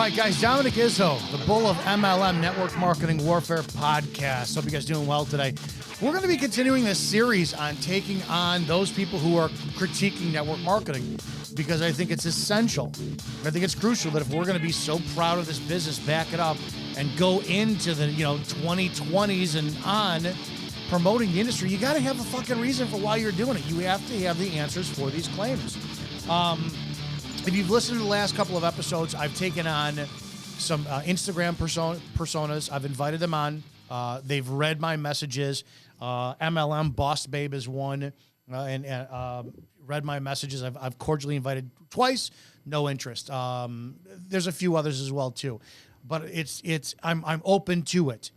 right, guys, Dominic Izzo, the bull of MLM, Network Marketing Warfare Podcast. Hope you guys are doing well today. We're going to be continuing this series on taking on those people who are critiquing network marketing because I think it's essential. I think it's crucial that if we're going to be so proud of this business, back it up and go into the 2020s and on promoting the industry, you got to have a fucking reason for why you're doing it. You have to have the answers for these claims. If you've listened to the last couple of episodes, I've taken on some Instagram personas. I've invited them on. They've read my messages. MLM Boss Babe is one, and read my messages. I've cordially invited twice. No interest. There's a few others as well too, but I'm open to it.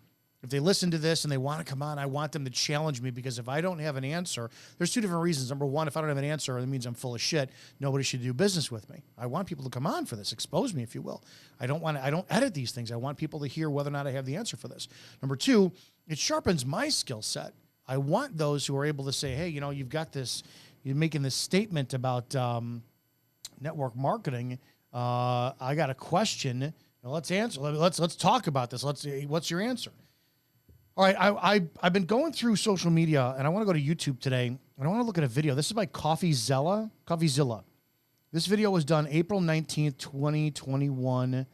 If they listen to this and they want to come on, I want them to challenge me, because if I don't have an answer, there's two different reasons. Number one, if I don't have an answer, it means I'm full of shit. Nobody should do business with me. I want people to come on for this, expose me, if you will. I don't edit these things. I want people to hear whether or not I have the answer for this. Number two, it sharpens my skill set. I want those who are able to say, hey, you've got this, you're making this statement about network marketing. I got a question. Let's answer. Let's talk about this. What's your answer? All right, I've been going through social media, and I want to go to YouTube today, and I want to look at a video. This is by Coffeezilla. This video was done April 19th, 2021,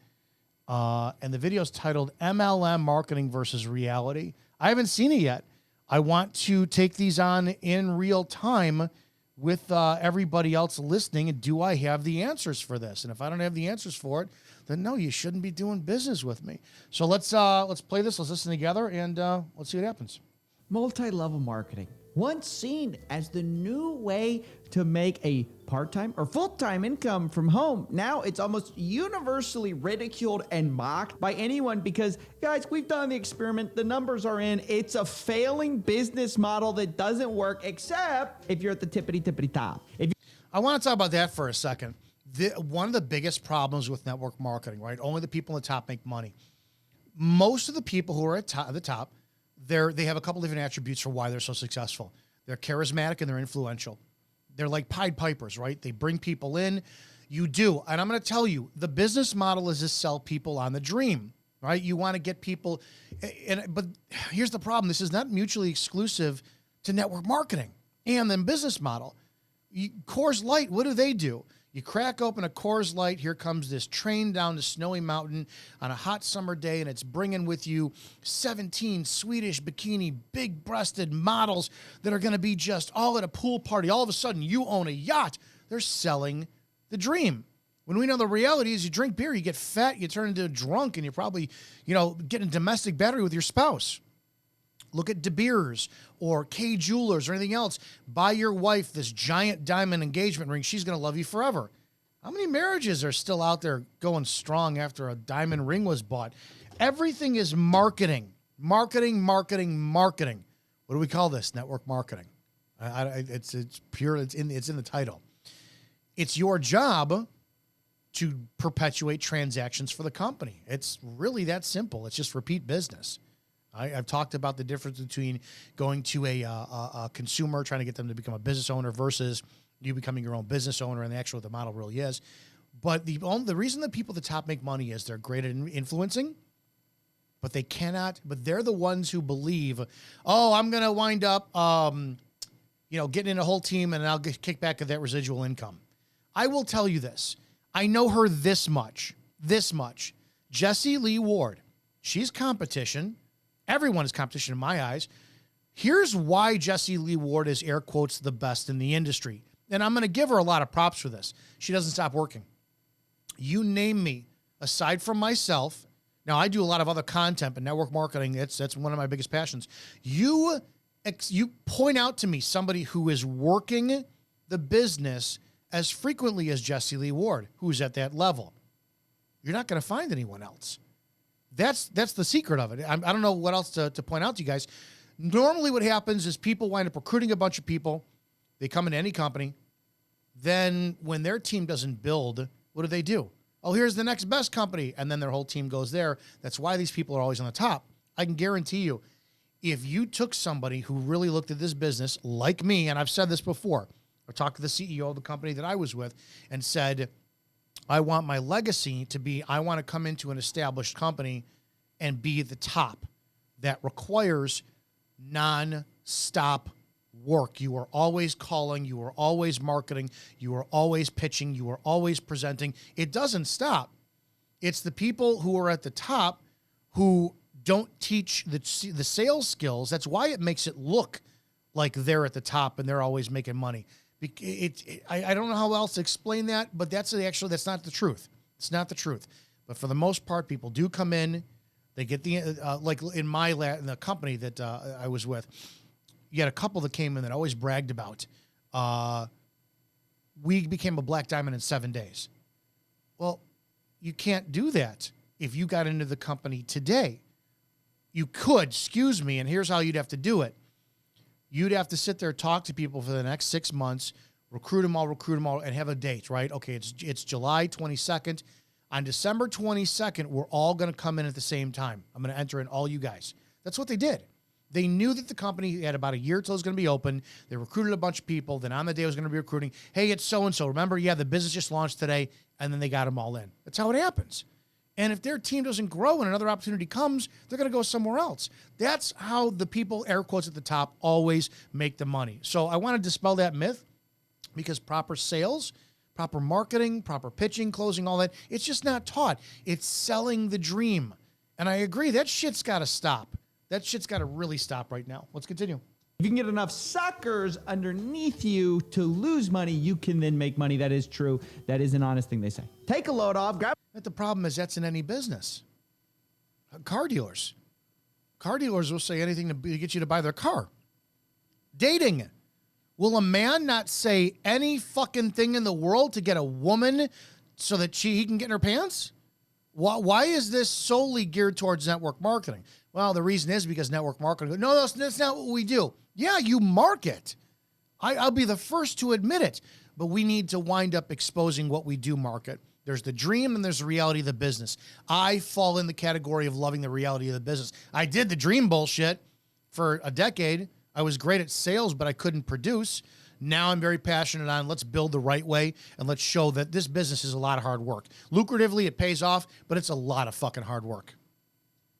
and the video is titled MLM Marketing versus Reality. I haven't seen it yet. I want to take these on in real time with everybody else listening, and do I have the answers for this? And if I don't have the answers for it, then no, you shouldn't be doing business with me. So let's play this. Let's listen together, and let's see what happens. Multi-level marketing, once seen as the new way to make a part-time or full-time income from home, now it's almost universally ridiculed and mocked by anyone because, guys, we've done the experiment. The numbers are in. It's a failing business model that doesn't work, except if you're at the tippity top. I want to talk about that for a second. One of the biggest problems with network marketing, right? Only the people at the top make money. Most of the people who are at the top, they have a couple different attributes for why they're so successful. They're charismatic and they're influential. They're like Pied Pipers, right? They bring people in. You do. And I'm going to tell you, the business model is to sell people on the dream, right? You want to get people. But here's the problem. This is not mutually exclusive to network marketing and the business model. Coors Light, what do? You crack open a Coors Light, here comes this train down the snowy mountain on a hot summer day, and it's bringing with you 17 Swedish bikini, big-breasted models that are going to be just all at a pool party. All of a sudden, you own a yacht. They're selling the dream. When we know the reality is you drink beer, you get fat, you turn into a drunk, and you're probably, getting domestic battery with your spouse. Look at De Beers or K Jewelers or anything else. Buy your wife this giant diamond engagement ring. She's going to love you forever. How many marriages are still out there going strong after a diamond ring was bought? Everything is marketing. Marketing. What do we call this? Network marketing. It's pure. It's in the title. It's your job to perpetuate transactions for the company. It's really that simple. It's just repeat business. I've talked about the difference between going to a consumer, trying to get them to become a business owner versus you becoming your own business owner, and actually what the model really is. But the reason that people at the top make money is they're great at influencing, but they're the ones who believe, I'm going to wind up, getting in a whole team and I'll get kicked back at that residual income. I will tell you this. I know her this much. Jessie Lee Ward. She's competition. Everyone is competition in my eyes. Here's why Jessie Lee Ward is, air quotes, the best in the industry. And I'm going to give her a lot of props for this. She doesn't stop working. You name me, aside from myself. Now, I do a lot of other content, but network marketing, that's one of my biggest passions. You point out to me somebody who is working the business as frequently as Jessie Lee Ward, who's at that level. You're not going to find anyone else. That's the secret of it. I don't know what else to point out to you guys. Normally what happens is people wind up recruiting a bunch of people. They come into any company. Then when their team doesn't build, what do? Oh, here's the next best company. And then their whole team goes there. That's why these people are always on the top. I can guarantee you, if you took somebody who really looked at this business like me, and I've said this before, or talked to the CEO of the company that I was with and said, I want my legacy to be, I want to come into an established company and be at the top. That requires non-stop work. You are always calling, you are always marketing, you are always pitching, you are always presenting. It doesn't stop. It's the people who are at the top who don't teach the sales skills. That's why it makes it look like they're at the top and they're always making money. I don't know how else to explain that, but that's not the truth. It's not the truth. But for the most part, people do come in. They get the like in the company that I was with. You had a couple that came in that always bragged about. We became a black diamond in 7 days. Well, you can't do that if you got into the company today. You could, excuse me, and here's how you'd have to do it. You'd have to sit there, talk to people for the next 6 months, recruit them all, and have a date, right? Okay, it's July 22nd. On December 22nd, we're all going to come in at the same time. I'm going to enter in all you guys. That's what they did. They knew that the company had about a year till it was going to be open. They recruited a bunch of people. Then on the day it was going to be recruiting, hey, it's so-and-so. Remember, yeah, the business just launched today. And then they got them all in. That's how it happens. And if their team doesn't grow and another opportunity comes, they're going to go somewhere else. That's how the people, air quotes at the top, always make the money. So I want to dispel that myth, because proper sales, proper marketing, proper pitching, closing, all that, it's just not taught. It's selling the dream. And I agree, that shit's got to stop. That shit's got to really stop right now. Let's continue. If you can get enough suckers underneath you to lose money, you can then make money. That is true. That is an honest thing they say. Take a load off, grab. But the problem is that's in any business. Car dealers. Car dealers will say anything to get you to buy their car. Dating. Will a man not say any fucking thing in the world to get a woman so that he can get in her pants? Why is this solely geared towards network marketing? Well, the reason is because network marketing. No, that's not what we do. Yeah, you market. I'll be the first to admit it. But we need to wind up exposing what we do market. There's the dream and there's the reality of the business. I fall in the category of loving the reality of the business. I did the dream bullshit for a decade. I was great at sales, but I couldn't produce. Now I'm very passionate on let's build the right way and let's show that this business is a lot of hard work. Lucratively, it pays off, but it's a lot of fucking hard work.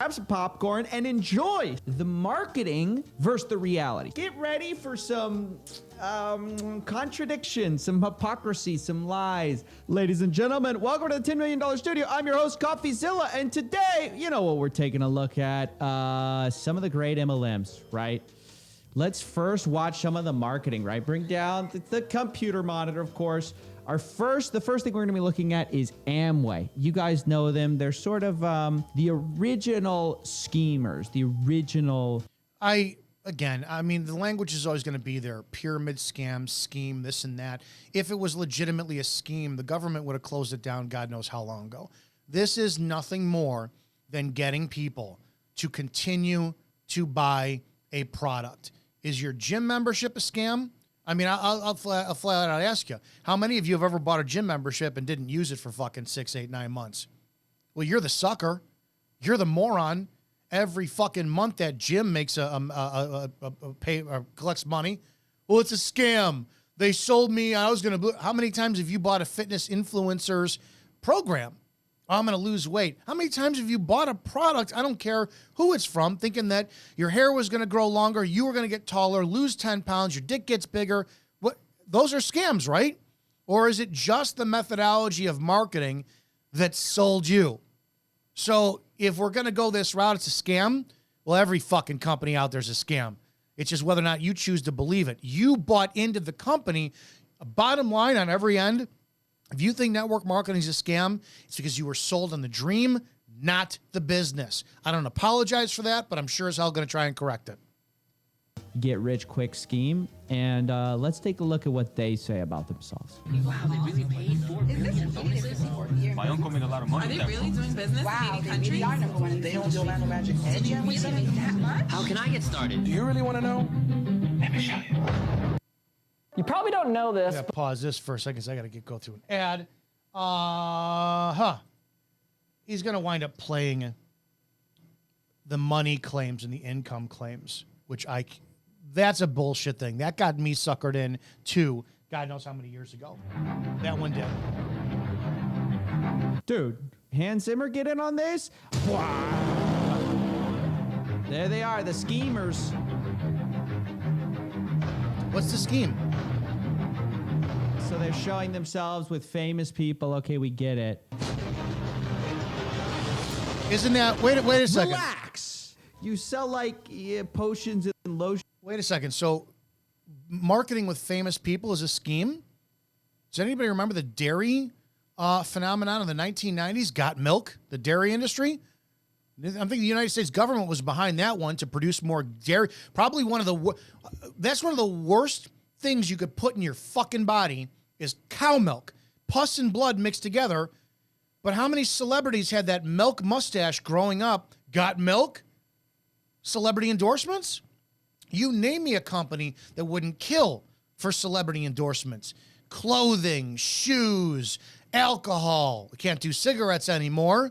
Grab some popcorn and enjoy the marketing versus the reality. Get ready for some contradiction, some hypocrisy, some lies. Ladies and gentlemen, welcome to the $10 million studio. I'm your host, Coffeezilla, and today, you know what we're taking a look at? Some of the great MLMs, right? Let's first watch some of the marketing, right? Bring down the computer monitor, of course. The first thing we're going to be looking at is Amway. You guys know them. They're sort of the original schemers, the original. I mean, the language is always going to be there. Pyramid scam, scheme, this and that. If it was legitimately a scheme, the government would have closed it down God knows how long ago. This is nothing more than getting people to continue to buy a product. Is your gym membership a scam? I mean, I'll flat out ask you, how many of you have ever bought a gym membership and didn't use it for fucking 6, 8, 9 months? Well, you're the sucker. You're the moron. Every fucking month that gym makes collects money. Well, it's a scam. They sold me. How many times have you bought a fitness influencer's program? I'm going to lose weight. How many times have you bought a product, I don't care who it's from, thinking that your hair was going to grow longer, you were going to get taller, lose 10 pounds, your dick gets bigger? What? Those are scams, right? Or is it just the methodology of marketing that sold you? So if we're going to go this route, it's a scam. Well, every fucking company out there is a scam. It's just whether or not you choose to believe it. You bought into the company. Bottom line on every end, if you think network marketing is a scam, it's because you were sold on the dream, not the business. I don't apologize for that, but I'm sure as hell going to try and correct it. Get rich quick scheme, and let's take a look at what they say about themselves. Wow, they really paid $4 million bonuses. My uncle made a lot of money. Are they really doing business in any country? They are number one. They don't do Orlando Magic. Did you really make that much? How can I get started? Do you really want to know? Let me show you. You probably don't know this. Yeah, pause this for a second because I got to go through an ad. He's going to wind up playing the money claims and the income claims, which that's a bullshit thing. That got me suckered in too, God knows how many years ago. That one did. Dude, Hans Zimmer get in on this? There they are, the schemers. What's the scheme? So they're showing themselves with famous people. Okay, we get it. Isn't that, wait a second. Relax. You sell like potions and lotion. Wait a second. So marketing with famous people is a scheme? Does anybody remember the dairy phenomenon in the 1990s? Got Milk, the dairy industry? I think the United States government was behind that one to produce more dairy. Probably that's one of the worst things you could put in your fucking body is cow milk. Pus and blood mixed together. But how many celebrities had that milk mustache growing up? Got Milk? Celebrity endorsements? You name me a company that wouldn't kill for celebrity endorsements. Clothing, shoes, alcohol. We can't do cigarettes anymore.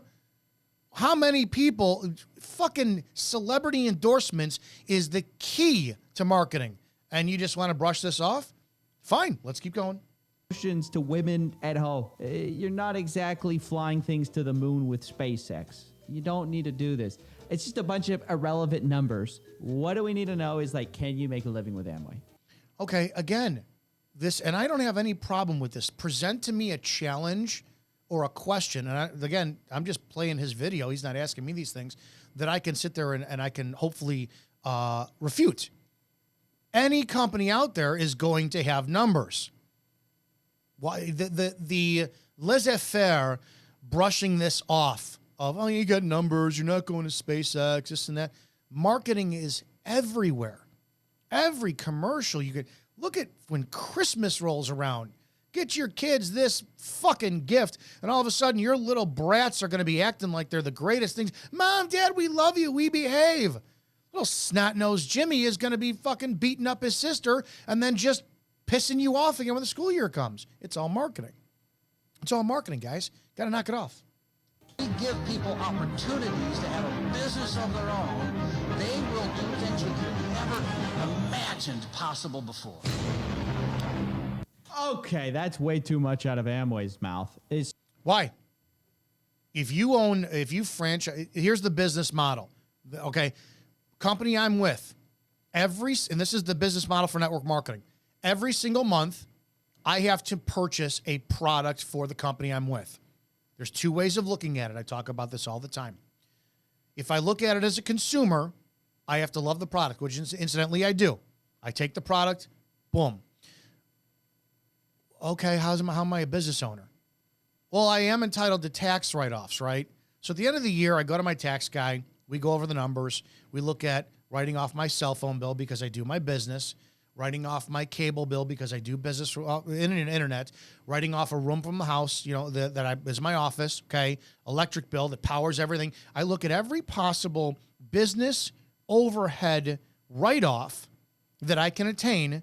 How many people, fucking celebrity endorsements is the key to marketing. And you just want to brush this off? Fine, let's keep going. To women at home. You're not exactly flying things to the moon with SpaceX. You don't need to do this. It's just a bunch of irrelevant numbers. What do we need to know is like, can you make a living with Amway? Okay, again, and I don't have any problem with this. Present to me a challenge or a question. And again, I'm just playing his video. He's not asking me these things that I can sit there and I can hopefully refute. Any company out there is going to have numbers. Why the laissez-faire brushing this off of, oh, you got numbers, you're not going to SpaceX, this and that. Marketing is everywhere. Every commercial you could look at when Christmas rolls around. Get your kids this fucking gift, and all of a sudden your little brats are going to be acting like they're the greatest things. Mom, Dad, we love you, we behave. Little snot-nosed Jimmy is going to be fucking beating up his sister and then just pissing you off again when the school year comes. It's all marketing. It's all marketing, guys. Got to knock it off. We give people opportunities to have a business of their own. They will do things we could never imagined possible before. Okay, that's way too much out of Amway's mouth. Why? If you franchise, here's the business model. Okay, company I'm with, and this is the business model for network marketing. Every single month, I have to purchase a product for the company I'm with. There's two ways of looking at it. I talk about this all the time. If I look at it as a consumer, I have to love the product, which incidentally I do. I take the product, boom. Okay, how am I a business owner? Well, I am entitled to tax write-offs, right? So at the end of the year, I go to my tax guy. We go over the numbers. We look at writing off my cell phone bill because I do my business, writing off my cable bill because I do business in internet, writing off a room from the house, that is my office, okay, electric bill that powers everything. I look at every possible business overhead write-off that I can attain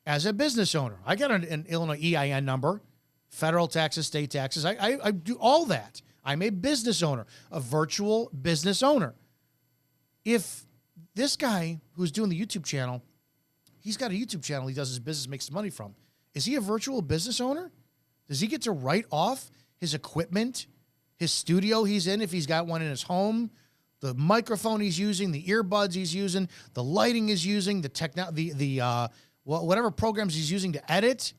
as a business owner. I got an Illinois EIN number, federal taxes, state taxes. I do all that. I'm a business owner, a virtual business owner. If this guy who's doing the YouTube channel, he's got a YouTube channel he does his business, makes money from. Is he a virtual business owner? Does he get to write off his equipment, his studio he's in if he's got one in his home, the microphone he's using, the earbuds he's using, the lighting he's using, the whatever programs he's using to edit?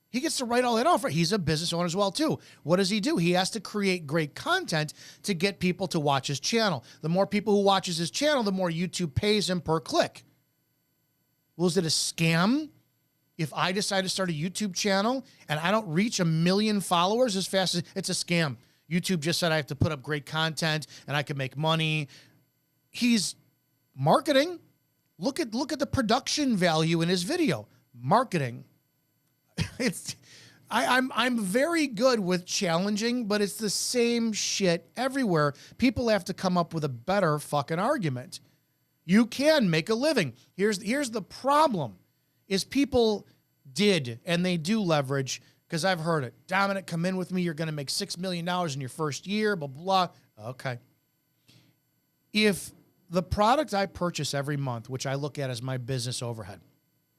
He gets to write all that off, right? He's a business owner as well, too. What does he do? He has to create great content to get people to watch his channel. The more people who watches his channel, the more YouTube pays him per click. Well, is it a scam if I decide to start a YouTube channel and I don't reach 1 million followers as fast as it's a scam? YouTube just said I have to put up great content and I can make money. He's marketing. Look at the production value in his video. Marketing. I'm very good with challenging, but it's the same shit everywhere. People have to come up with a better fucking argument. You can make a living. Here's the problem is people did, and they do leverage, because I've heard it. Dominic, come in with me. You're going to make $6 million in your first year, blah, blah, blah. Okay. If the product I purchase every month, which I look at as my business overhead,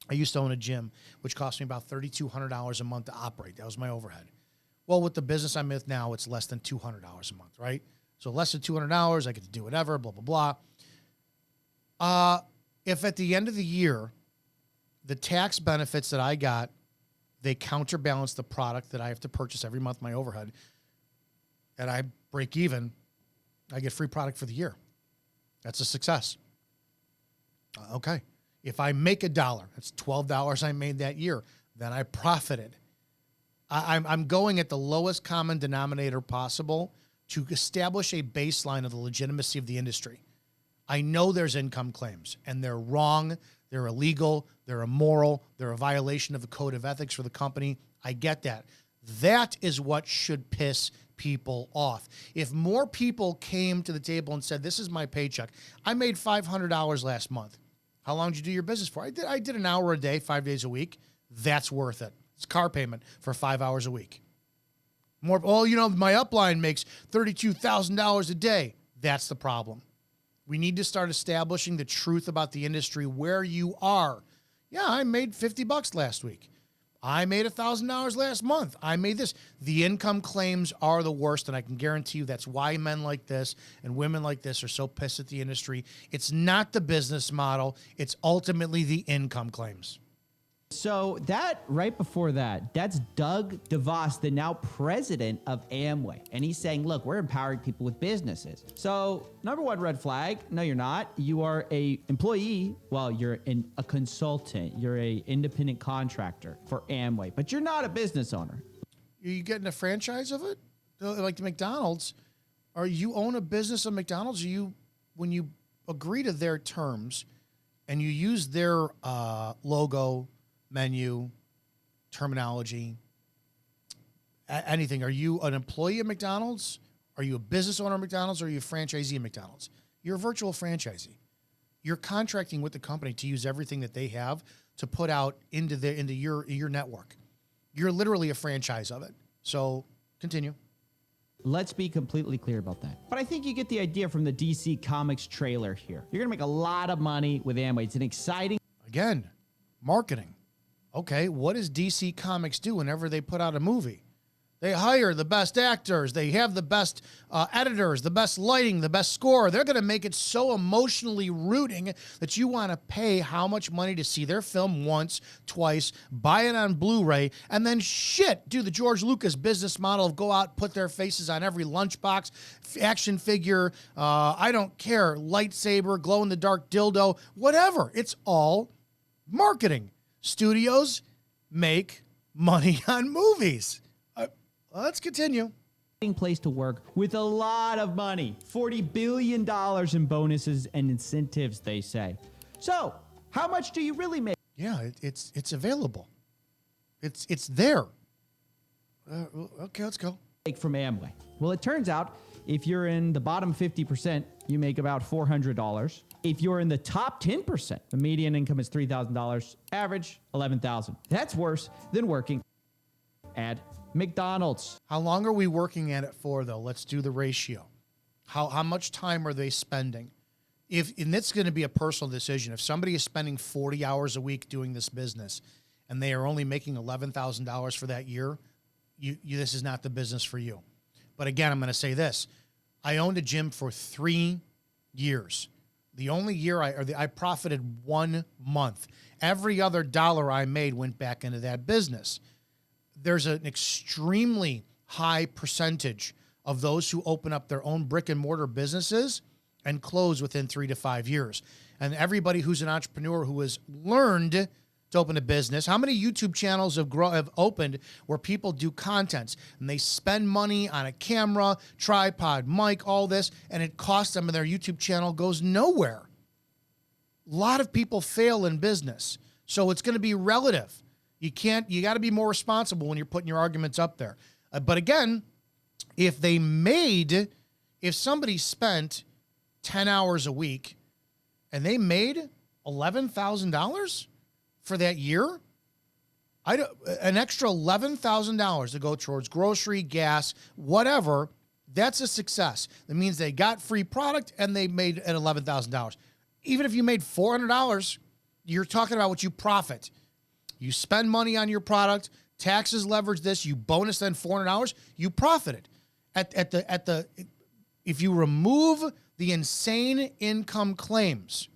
I used to own a gym, which cost me about $3,200 a month to operate. That was my overhead. Well, with the business I'm with now, it's less than $200 a month, right? So less than $200, I get to do whatever, blah, blah, blah. If at the end of the year, the tax benefits that I got, they counterbalance the product that I have to purchase every month, my overhead, and I break even, I get free product for the year. That's a success. Okay. If I make $1, that's $12 I made that year, then I profited. I'm going at the lowest common denominator possible to establish a baseline of the legitimacy of the industry. I know there's income claims, and they're wrong, they're illegal, they're immoral, they're a violation of the code of ethics for the company. I get that. That is what should piss people off. If more people came to the table and said, this is my paycheck. I made $500 last month. How long did you do your business for? I did an hour a day, 5 days a week. That's worth it. It's car payment for 5 hours a week. More, my upline makes $32,000 a day. That's the problem. We need to start establishing the truth about the industry where you are. Yeah, I made $50 last week. I made $1,000 last month. I made this. The income claims are the worst, and I can guarantee you that's why men like this and women like this are so pissed at the industry. It's not the business model. It's ultimately the income claims. So that right before that, that's Doug DeVos, the now president of Amway. And he's saying, look, we're empowering people with businesses. So number one red flag, no, you're not. You are a employee. Well, you're a consultant. You're a independent contractor for Amway, but you're not a business owner. Are you getting a franchise of it? Like the McDonald's, or you own a business of McDonald's? When you agree to their terms and you use their logo, menu, terminology, anything. Are you an employee of McDonald's? Are you a business owner of McDonald's? Or are you a franchisee of McDonald's? You're a virtual franchisee. You're contracting with the company to use everything that they have to put out into your network. You're literally a franchise of it. So continue. Let's be completely clear about that. But I think you get the idea from the DC Comics trailer here. You're going to make a lot of money with Amway. It's an exciting... Again, marketing. Okay, what does DC Comics do whenever they put out a movie? They hire the best actors. They have the best editors, the best lighting, the best score. They're going to make it so emotionally rooting that you want to pay how much money to see their film once, twice, buy it on Blu-ray, and then do the George Lucas business model of go out, put their faces on every lunchbox, action figure, I don't care, lightsaber, glow-in-the-dark dildo, whatever. It's all marketing. Studios make money on movies. Let's continue. Place to work with a lot of money, $40 billion in bonuses and incentives, they say. So how much do you really make? Yeah, it's available. It's there. Okay, let's go. From Amway. Well, it turns out if you're in the bottom 50%, you make about $400. If you're in the top 10%, the median income is $3,000, average $11,000. That's worse than working at McDonald's. How long are we working at it for, though? Let's do the ratio. How much time are they spending? And it's going to be a personal decision. If somebody is spending 40 hours a week doing this business and they are only making $11,000 for that year, this is not the business for you. But again, I'm going to say this. I owned a gym for 3 years. The only year I profited 1 month. Every other dollar I made went back into that business. There's an extremely high percentage of those who open up their own brick and mortar businesses and close within 3 to 5 years. And everybody who's an entrepreneur who has learned to open a business, how many YouTube channels have opened where people do content and they spend money on a camera, tripod, mic, all this, and it costs them and their YouTube channel goes nowhere. A lot of people fail in business. So it's going to be relative. You got to be more responsible when you're putting your arguments up there. But again, if somebody spent 10 hours a week and they made $11,000 for that year, an extra $11,000 to go towards grocery, gas, whatever, that's a success. That means they got free product and they made an $11,000. Even if you made $400, you're talking about what you profit. You spend money on your product, taxes leverage this, you bonus then 400 hours, you profited. If you remove the insane income claims,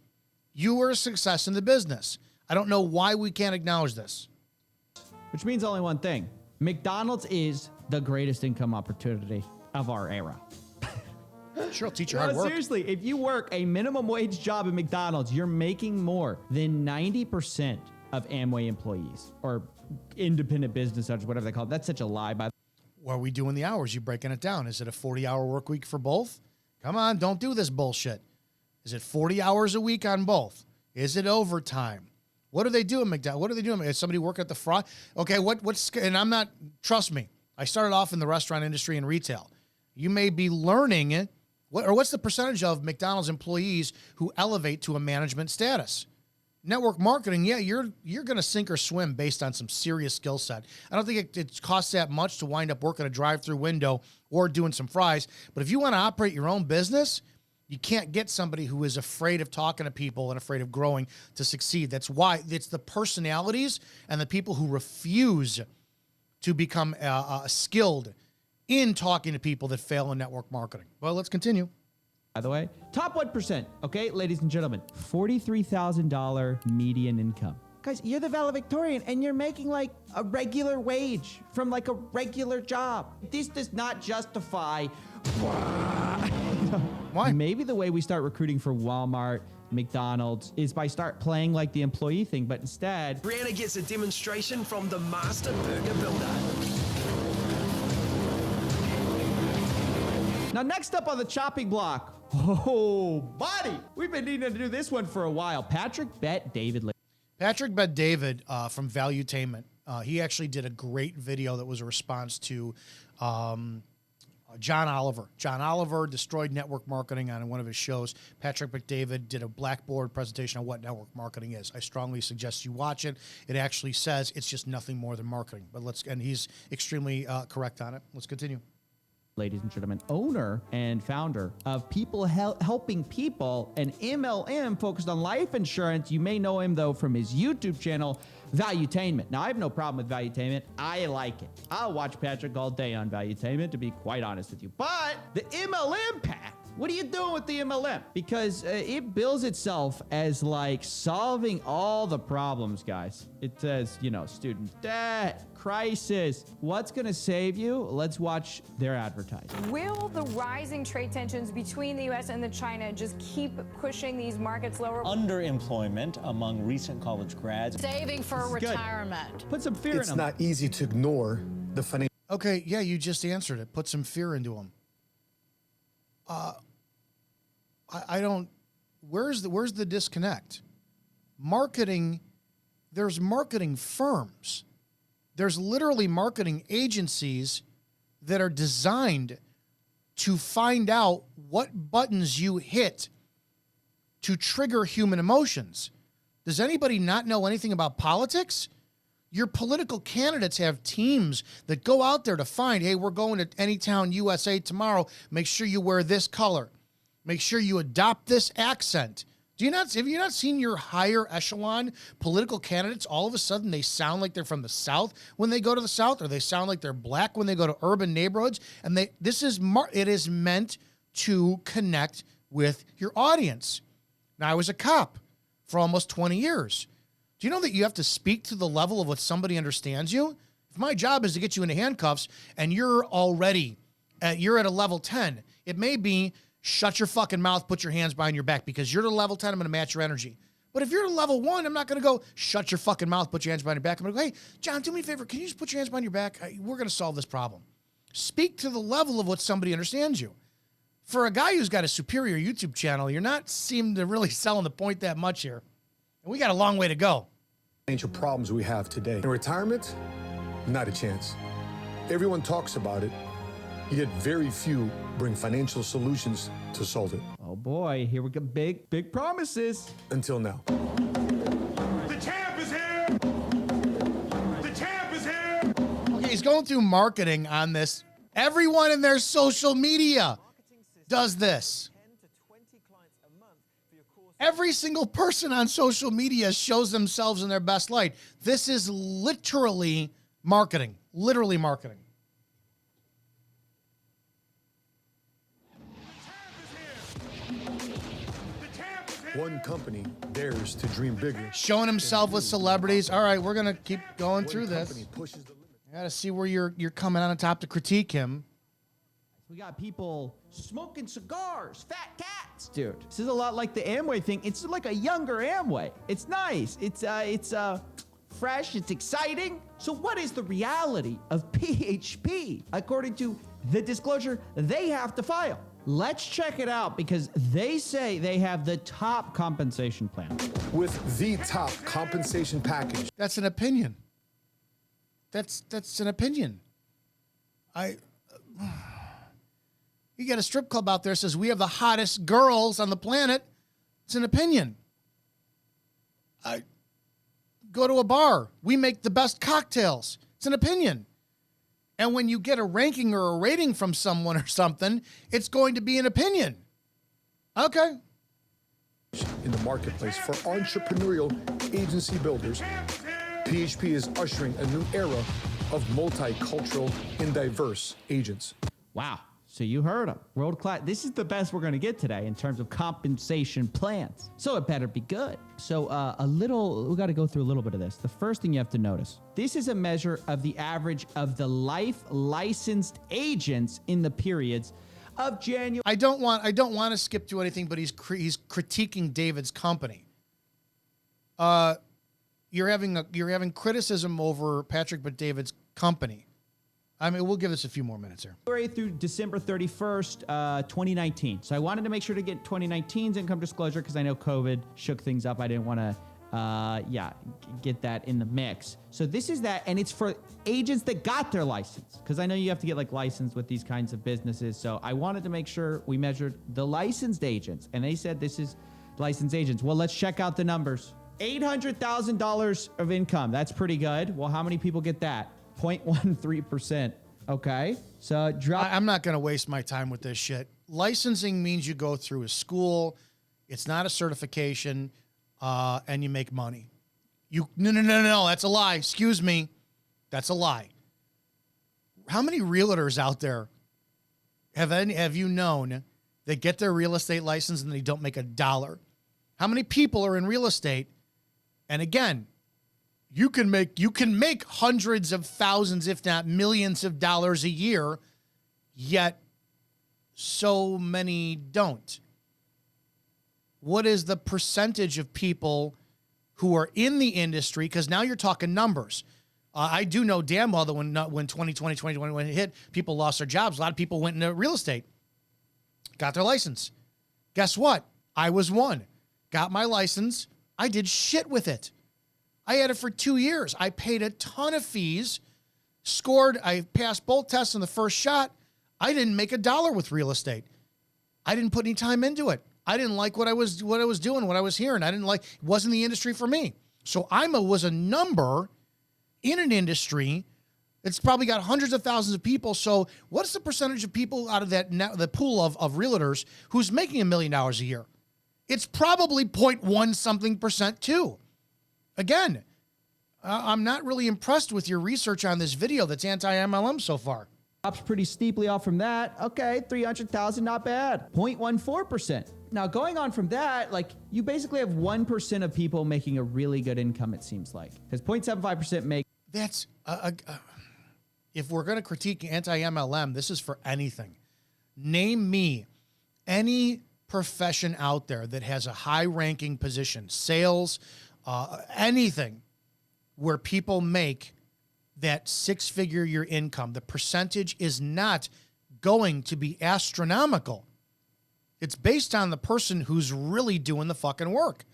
you were a success in the business. I don't know why we can't acknowledge this. Which means only one thing. McDonald's is the greatest income opportunity of our era. Sure, it'll teach you No, hard work. seriously, if you work a minimum wage job at McDonald's, you're making more than 90% of Amway employees or independent business owners, whatever they call it. That's such a lie. What are we doing the hours? You breaking it down? Is it a 40-hour work week for both? Come on, don't do this bullshit. Is it 40 hours a week on both? Is it overtime? What are they doing, McDonald's? What are they doing? Is somebody working at the front? Okay, what's, and I'm not, trust me, I started off in the restaurant industry and retail. You may be learning, what's the percentage of McDonald's employees who elevate to a management status? Network marketing, yeah, you're going to sink or swim based on some serious skill set. I don't think it costs that much to wind up working a drive-through window or doing some fries. But if you want to operate your own business, you can't get somebody who is afraid of talking to people and afraid of growing to succeed. That's why it's the personalities and the people who refuse to become skilled in talking to people that fail in network marketing. Well, let's continue. By the way, top 1%, okay, ladies and gentlemen, $43,000 median income. Guys, you're the valedictorian and you're making like a regular wage from like a regular job. This does not justify. Why? Maybe the way we start recruiting for Walmart, McDonald's is by start playing like the employee thing, but instead, Brianna gets a demonstration from the master burger builder. Now, next up on the chopping block, oh, buddy, we've been needing to do this one for a while. Patrick Bet David. Patrick Bet David from Valuetainment. He actually did a great video that was a response to John Oliver. John Oliver destroyed network marketing on one of his shows. Patrick Bet David did a blackboard presentation on what network marketing is. I strongly suggest you watch it. It actually says it's just nothing more than marketing. And he's extremely correct on it. Let's continue. Ladies and gentlemen, owner and founder of People Helping People, an MLM focused on life insurance. You may know him, though, from his YouTube channel, Valuetainment. Now, I have no problem with Valuetainment. I like it. I'll watch Patrick all day on Valuetainment, to be quite honest with you. But the MLM pack, what are you doing with the MLM? Because it bills itself as like solving all the problems, guys. It says, you know, student debt, crisis. What's going to save you? Let's watch their advertising. Will the rising trade tensions between the U.S. and China just keep pushing these markets lower? Underemployment among recent college grads. Saving for retirement. Put some fear in them. It's not easy to ignore the financial. Okay, yeah, you just answered it. Put some fear into them. I don't. Where's the disconnect? Marketing. There's marketing firms. There's literally marketing agencies that are designed to find out what buttons you hit to trigger human emotions. Does anybody not know anything about politics? Your political candidates have teams that go out there to find, hey, we're going to Anytown, USA tomorrow. Make sure you wear this color. Make sure you adopt this accent. Have you not seen your higher echelon political candidates? All of a sudden, they sound like they're from the South when they go to the South, or they sound like they're black when they go to urban neighborhoods. And it is meant to connect with your audience. Now, I was a cop for almost 20 years. Do you know that you have to speak to the level of what somebody understands you? If my job is to get you into handcuffs and you're already you're at a level 10, it may be shut your fucking mouth, put your hands behind your back, because you're to level 10, I'm going to match your energy. But if you're to level 1, I'm not going to go shut your fucking mouth, put your hands behind your back. I'm going to go, hey, John, do me a favor. Can you just put your hands behind your back? We're going to solve this problem. Speak to the level of what somebody understands you. For a guy who's got a superior YouTube channel, you're not seem to really selling the point that much here. And we got a long way to go. Financial problems we have today. In retirement, not a chance. Everyone talks about it, yet very few bring financial solutions to solve it. Oh boy, here we go. Big promises. Until now. The champ is here! The champ is here! Okay, he's going through marketing on this. Everyone in their social media does this. Every single person on social media shows themselves in their best light. This is literally Marketing, literally marketing. One company dares to dream bigger. Showing himself with celebrities. All right, we're gonna keep going through this. Pushes the limit. I gotta see where you're coming on top to critique him. We got people smoking cigars, fat cats, dude. This is a lot like the Amway thing. It's like a younger Amway. It's nice. It's fresh. It's exciting. So what is the reality of PHP? According to the disclosure they have to file. Let's check it out because they say they have the top compensation plan. With the top compensation package. That's an opinion. That's an opinion. You got a strip club out there that says we have the hottest girls on the planet. It's an opinion. I go to a bar. We make the best cocktails. It's an opinion. And when you get a ranking or a rating from someone or something, it's going to be an opinion. Okay. In the marketplace for entrepreneurial agency builders, PHP is ushering a new era of multicultural and diverse agents. Wow. So you heard them. World class. This is the best we're going to get today in terms of compensation plans. So it better be good. So we got to go through a little bit of this. The first thing you have to notice, this is a measure of the average of the life licensed agents in the periods of January. I don't want to skip through anything, but he's critiquing David's company. You're having criticism over Patrick but David's company. I mean, we'll give this a few more minutes here. Through December 31st, 2019. So I wanted to make sure to get 2019's income disclosure because I know COVID shook things up. I didn't want to, get that in the mix. So this is that, and it's for agents that got their license because I know you have to get like licensed with these kinds of businesses. So I wanted to make sure we measured the licensed agents, and they said this is licensed agents. Well, let's check out the numbers. $800,000 of income. That's pretty good. Well, how many people get that? 0.13%. Okay. So I'm not going to waste my time with this shit. Licensing means you go through a school. It's not a certification, and you make money. No. That's a lie. Excuse me. That's a lie. How many realtors out there have you known that get their real estate license and they don't make a dollar? How many people are in real estate? And again, you can make hundreds of thousands, if not millions of dollars a year, yet so many don't. What is the percentage of people who are in the industry? Because now you're talking numbers. I do know damn well that when 2020 when it hit, people lost their jobs. A lot of people went into real estate, got their license. Guess what? I was one. Got my license. I did shit with it. I had it for 2 years. I paid a ton of fees, I passed both tests in the first shot. I didn't make a dollar with real estate. I didn't put any time into it. I didn't like what I was doing, what I was hearing. It wasn't the industry for me. So was a number in an industry that's probably got hundreds of thousands of people. So what's the percentage of people out of the pool of realtors who's making $1 million a year? It's probably 0.1 something percent too. Again, I'm not really impressed with your research on this video that's anti-MLM so far. Drops pretty steeply off from that. Okay, 300,000, not bad. 0.14%. Now, going on from that, you basically have 1% of people making a really good income, it seems like. Because 0.75% make... That's... if we're going to critique anti-MLM, this is for anything. Name me any profession out there that has a high-ranking position, sales, anything, where people make that six-figure year income. The percentage is not going to be astronomical. It's based on the person who's really doing the fucking work.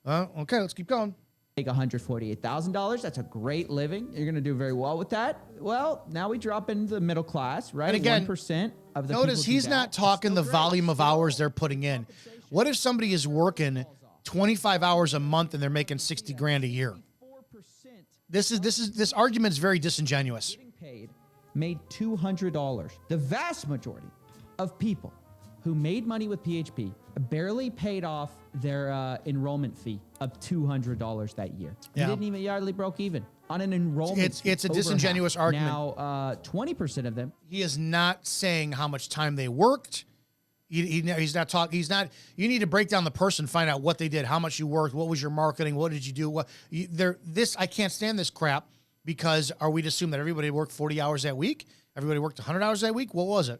Okay, let's keep going. Make $148,000. That's a great living. You're going to do very well with that. Well, now we drop into the middle class, right? And again, 1% of the notice he's not talking the volume of hours they're putting in. What if somebody is working 25 hours a month and they're making 60 grand a year? This argument is very disingenuous. Getting paid made $200. The vast majority of people who made money with PHP barely paid off their enrollment fee of $200 that year. Yeah. He didn't even hardly broke even on an enrollment. It's a over disingenuous half. argument. Now, 20% of them. He is not saying how much time they worked. He's not talking. He's not. You need to break down the person, find out what they did, how much you worked, what was your marketing, what did you do. I can't stand this crap because are we to assume that everybody worked 40 hours that week? Everybody worked 100 hours that week? What was it?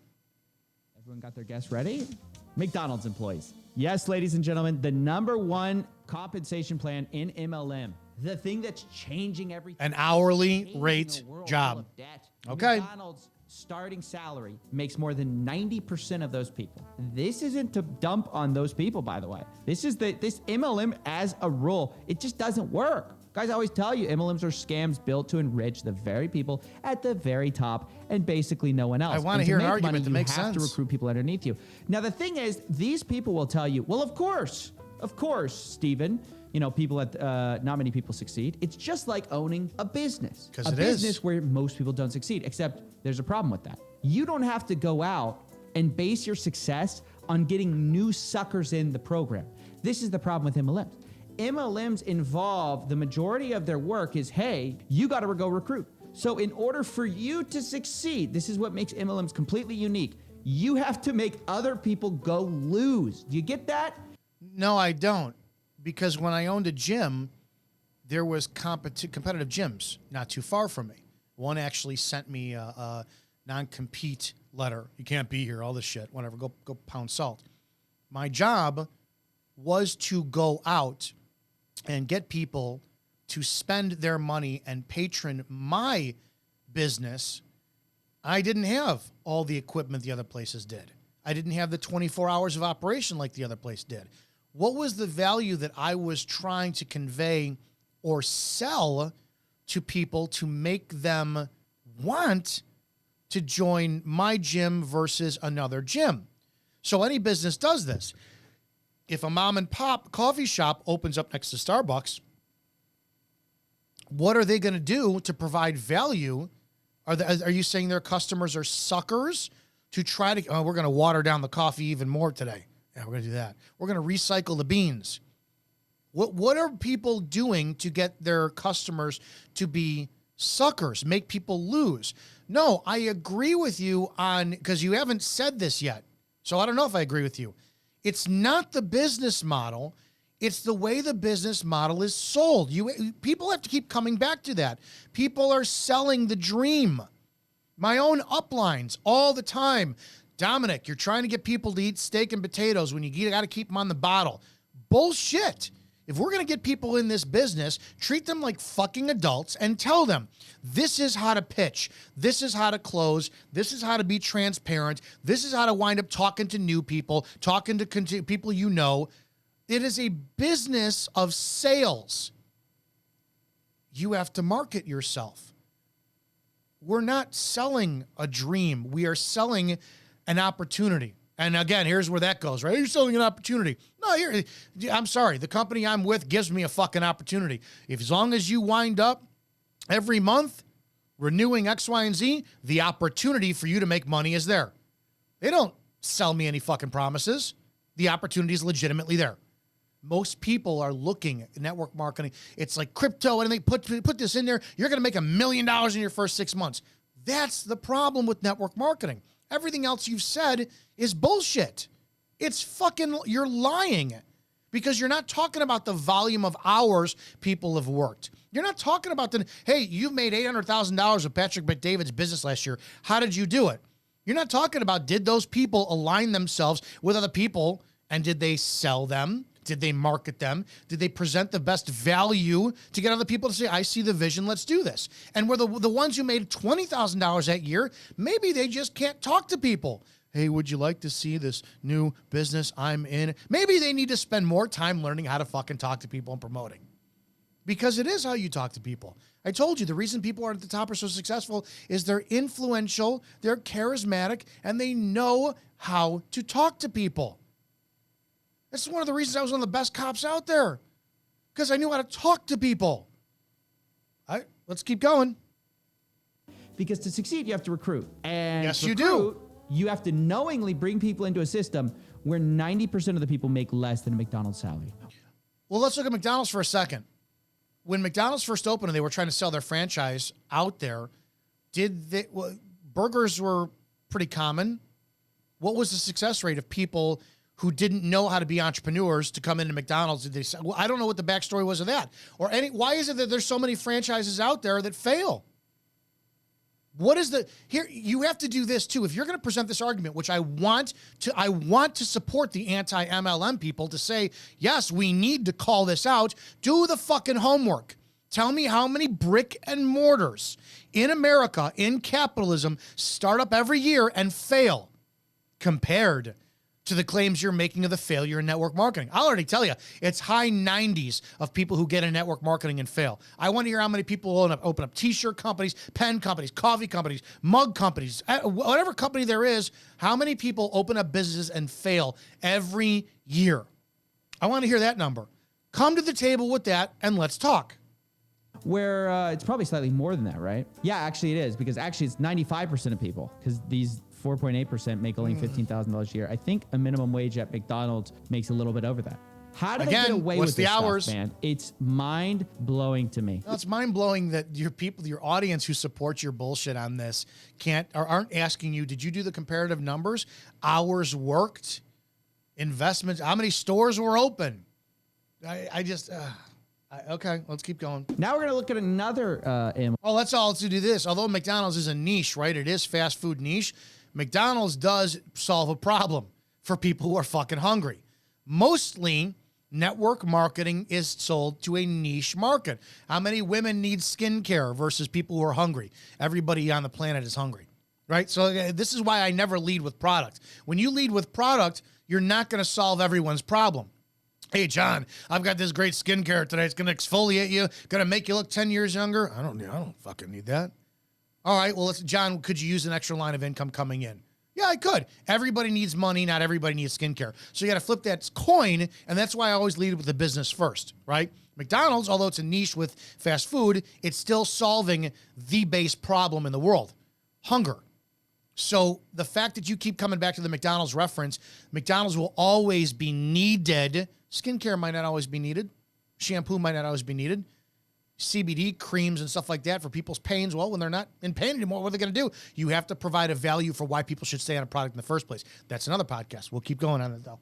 Everyone got their guests ready? McDonald's employees. Yes, ladies and gentlemen, the #1 compensation plan in MLM. The thing that's changing everything. An hourly rate job. Okay. McDonald's starting salary makes more than 90% of those people. This isn't to dump on those people, by the way. This MLM as a rule, it just doesn't work. Guys, I always tell you, MLMs are scams built to enrich the very people at the very top and basically no one else. I want to hear an argument that makes sense. You have to recruit people underneath you. Now, the thing is, these people will tell you, well, of course, Stephen, people not many people succeed. It's just like owning a business. Because it is. A business where most people don't succeed, except there's a problem with that. You don't have to go out and base your success on getting new suckers in the program. This is the problem with MLMs. MLMs involve the majority of their work is, hey, you got to go recruit. So in order for you to succeed, this is what makes MLMs completely unique. You have to make other people go lose. Do you get that? No, I don't. Because when I owned a gym, there was competitive gyms not too far from me. One actually sent me a non-compete letter. You can't be here, all this shit, whatever, go pound salt. My job was to go out and get people to spend their money and patron my business. I didn't have all the equipment the other places did. I didn't have the 24 hours of operation like the other place did. What was the value that I was trying to convey or sell to people to make them want to join my gym versus another gym? So any business does this. If a mom and pop coffee shop opens up next to Starbucks, what are they going to do to provide value? Are you saying their customers are suckers to try to, we're going to water down the coffee even more today. Yeah, we're going to do that. We're going to recycle the beans. What are people doing to get their customers to be suckers, make people lose? No, I agree with you because you haven't said this yet. So I don't know if I agree with you. It's not the business model. It's the way the business model is sold. People have to keep coming back to that. People are selling the dream. My own uplines all the time. Dominic, you're trying to get people to eat steak and potatoes when you got to keep them on the bottle. Bullshit. If we're going to get people in this business, treat them like fucking adults and tell them, this is how to pitch. This is how to close. This is how to be transparent. This is how to wind up talking to new people, talking to people you know. It is a business of sales. You have to market yourself. We're not selling a dream. We are selling an opportunity. And again, here's where that goes, right? You're selling an opportunity. No, I'm sorry. The company I'm with gives me a fucking opportunity. As long as you wind up every month renewing X, Y, and Z, the opportunity for you to make money is there. They don't sell me any fucking promises. The opportunity is legitimately there. Most people are looking at network marketing. It's like crypto, and they put this in there. You're going to make $1 million in your first 6 months. That's the problem with network marketing. Everything else you've said is bullshit. It's fucking, you're lying because you're not talking about the volume of hours people have worked. You're not talking about hey, you've made $800,000 with Patrick McDavid's business last year. How did you do it? You're not talking about, did those people align themselves with other people and did they sell them? Did they market them? Did they present the best value to get other people to say, I see the vision, let's do this? And were the ones who made $20,000 that year, maybe they just can't talk to people. Hey, would you like to see this new business I'm in? Maybe they need to spend more time learning how to fucking talk to people and promoting. Because it is how you talk to people. I told you, the reason people are at the top are so successful is they're influential, they're charismatic, and they know how to talk to people. This is one of the reasons I was one of the best cops out there, because I knew how to talk to people. All right, let's keep going. Because to succeed, you have to recruit. And yes, you do. You have to knowingly bring people into a system where 90% of the people make less than a McDonald's salary. Well, let's look at McDonald's for a second. When McDonald's first opened and they were trying to sell their franchise out there, burgers were pretty common. What was the success rate of people who didn't know how to be entrepreneurs to come into McDonald's? Did they say, well, I don't know what the backstory was of that. Or why is it that there's so many franchises out there that fail? What is here? You have to do this too. If you're going to present this argument, which I want to support the anti-MLM people to say, yes, we need to call this out. Do the fucking homework. Tell me how many brick and mortars in America, in capitalism, start up every year and fail compared to the claims you're making of the failure in network marketing. I'll already tell you, it's high 90s of people who get in network marketing and fail. I want to hear how many people open up t-shirt companies, pen companies, coffee companies, mug companies, whatever company there is, how many people open up businesses and fail every year? I want to hear that number. Come to the table with that and let's talk. Where it's probably slightly more than that, right? Yeah, actually it is, because actually it's 95% of people, because these 4.8% make only $15,000 a year. I think a minimum wage at McDonald's makes a little bit over that. How do they get away with this stuff, man? It's mind-blowing to me. No, it's mind-blowing that your people, your audience who supports your bullshit on this aren't asking you, did you do the comparative numbers? Hours worked, investments, how many stores were open? Okay, let's keep going. Now we're going to look at another let's do this. Although McDonald's is a niche, right? It is fast food niche. McDonald's does solve a problem for people who are fucking hungry. Mostly, network marketing is sold to a niche market. How many women need skincare versus people who are hungry? Everybody on the planet is hungry, right? So this is why I never lead with product. When you lead with product, you're not going to solve everyone's problem. Hey, John, I've got this great skincare today. It's going to exfoliate you, going to make you look 10 years younger. I don't fucking need that. All right, well, John, could you use an extra line of income coming in? Yeah, I could. Everybody needs money. Not everybody needs skincare. So you got to flip that coin, and that's why I always lead with the business first, right? McDonald's, although it's a niche with fast food, it's still solving the base problem in the world, hunger. So the fact that you keep coming back to the McDonald's reference, McDonald's will always be needed. Skincare might not always be needed. Shampoo might not always be needed. CBD creams and stuff like that for people's pains. Well, when they're not in pain anymore, what are they going to do? You have to provide a value for why people should stay on a product in the first place. That's another podcast. We'll keep going on it, though.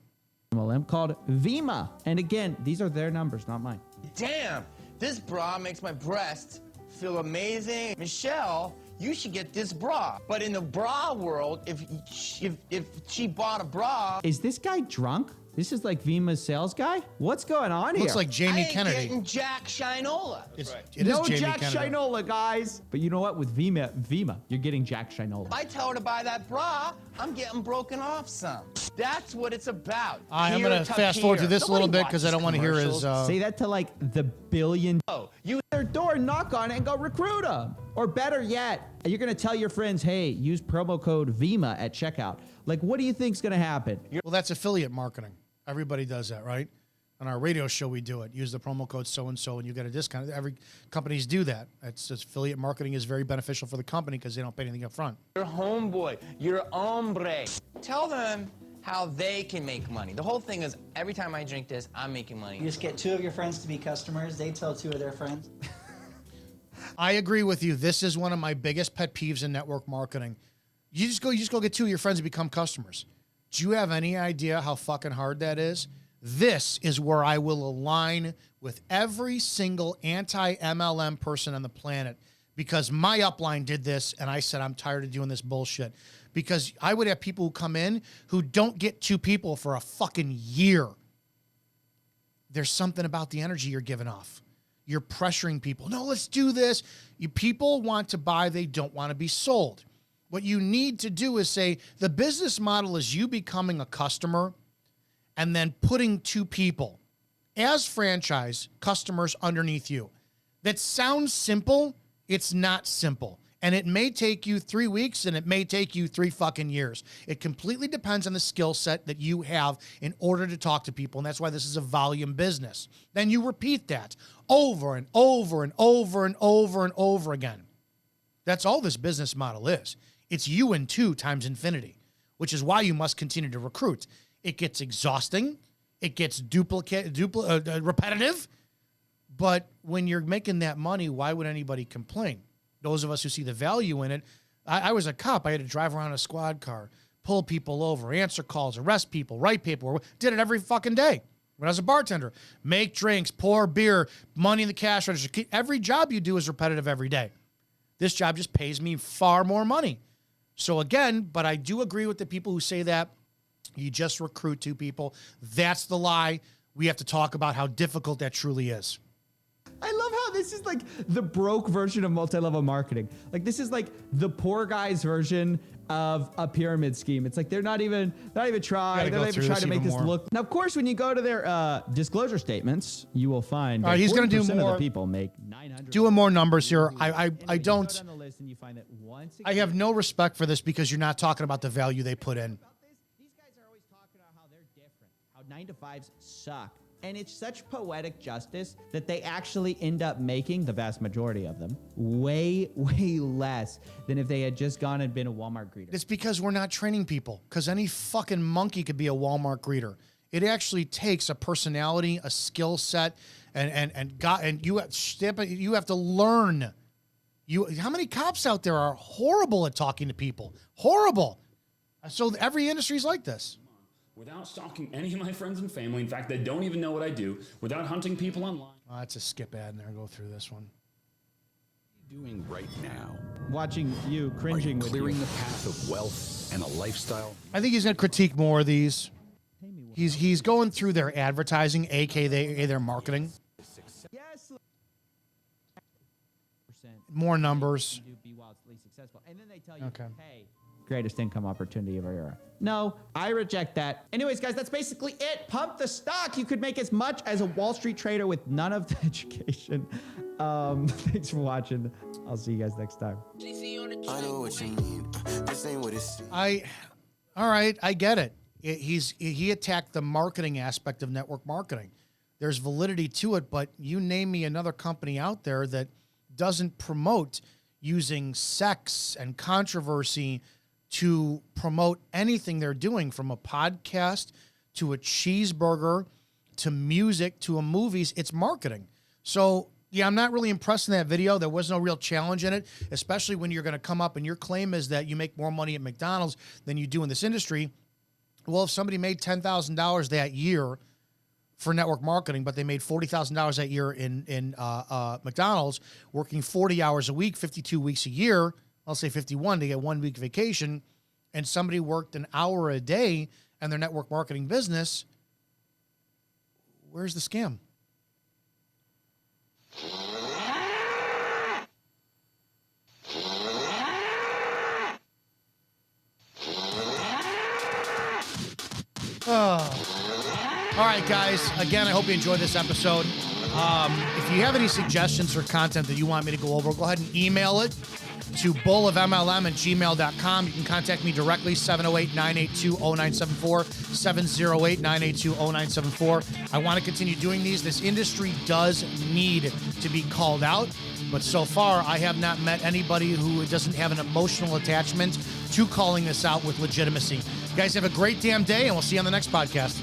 MLM called Vima. And again, these are their numbers, not mine. Damn, this bra makes my breasts feel amazing. Michelle, you should get this bra. But in the bra world, if she bought a bra... Is this guy drunk? This is like Vima's sales guy? What's going on here? Looks like Jamie Kennedy. I ain't getting Jack Shinola. It no is Jamie Jack Kennedy. Shinola, guys. But you know what? With Vima, you're getting Jack Shinola. If I tell her to buy that bra, I'm getting broken off some. That's what it's about. I'm going to fast forward to this a little bit because I don't want to hear his... Say that to like the billion... Oh, you... Their door, knock on it, and go recruit them. Or better yet, you're going to tell your friends, hey, use promo code VIMA at checkout. Like, what do you think's going to happen? Well, that's affiliate marketing. Everybody does that, right? On our radio show, we do it. Use the promo code so-and-so, and you get a discount. Every companies do that. It's affiliate marketing is very beneficial for the company because they don't pay anything up front. You're homeboy. You're hombre. Tell them how they can make money. The whole thing is, every time I drink this, I'm making money. You just get 2 of your friends to be customers. They tell 2 of their friends. I agree with you. This is one of my biggest pet peeves in network marketing. You just go get 2 of your friends to become customers. Do you have any idea how fucking hard that is? This is where I will align with every single anti-MLM person on the planet because my upline did this and I said, I'm tired of doing this bullshit. Because I would have people who come in who don't get 2 people for a fucking year. There's something about the energy you're giving off. You're pressuring people. No, let's do this. People want to buy. They don't want to be sold. What you need to do is say the business model is you becoming a customer and then putting 2 people as franchise customers underneath you. That sounds simple. It's not simple. And it may take you 3 weeks and it may take you 3 fucking years. It completely depends on the skill set that you have in order to talk to people. And that's why this is a volume business. Then you repeat that over and over and over and over and over again. That's all this business model is. It's you and 2 times infinity. which is why you must continue to recruit. It gets exhausting. It gets repetitive. But when you're making that money, why would anybody complain? Those of us who see the value in it. I was a cop. I had to drive around a squad car, pull people over, answer calls, arrest people, write paperwork. Did it every fucking day. When I was a bartender, make drinks, pour beer, money in the cash register. Every job you do is repetitive every day. This job just pays me far more money. So again, but I do agree with the people who say that you just recruit 2 people. That's the lie. We have to talk about how difficult that truly is. I love how this is like the broke version of multi-level marketing. Like this is like the poor guy's version of a pyramid scheme. It's like they're not even trying. They're not even trying to make this look. Now, of course, when you go to their disclosure statements, you will find. All right, he's going to do more. Of the people make 900. Doing more numbers here. I don't. I have no respect for this because you're not talking about the value they put in. These guys are always talking about how they're different, how 9-to-5s suck. And it's such poetic justice that they actually end up making, the vast majority of them, way, way less than if they had just gone and been a Walmart greeter. It's because we're not training people, because any fucking monkey could be a Walmart greeter. It actually takes a personality, a skill set, and you have to learn. How many cops out there are horrible at talking to people? Horrible. So every industry is like this. Without stalking any of my friends and family, in fact, they don't even know what I do, without hunting people online. Oh, that's a skip ad in there. Go through this one. What are you doing right now? Watching you, cringing with you. Clearing the path of wealth and a lifestyle? I think he's going to critique more of these. He's going through their advertising, aka their marketing. Yes. More numbers. And then they tell you, hey, greatest income opportunity of our era. No, I reject that. Anyways, guys, that's basically it. Pump the stock. You could make as much as a Wall Street trader with none of the education. Thanks for watching. I'll see you guys next time. I know what you mean. This ain't what it's. All right, I get it. He attacked the marketing aspect of network marketing. There's validity to it, but you name me another company out there that doesn't promote using sex and controversy to promote anything they're doing, from a podcast to a cheeseburger to music to a movies. It's marketing. So yeah, I'm not really impressed in that video. There was no real challenge in it, especially when you're going to come up and your claim is that you make more money at McDonald's than you do in this industry. Well, if somebody made $10,000 that year for network marketing, but they made $40,000 that year in McDonald's, working 40 hours a week, 52 weeks a year, I'll say 51 to get 1 week vacation, and somebody worked an hour a day in their network marketing business, where's the scam? Oh. All right, guys. Again, I hope you enjoyed this episode. If you have any suggestions for content that you want me to go over, go ahead and email it to bullofmlm@gmail.com. You can contact me directly, 708-982-0974, 708-982-0974. I want to continue doing these. This industry does need to be called out, but so far I have not met anybody who doesn't have an emotional attachment to calling this out with legitimacy. You guys have a great damn day, and we'll see you on the next podcast.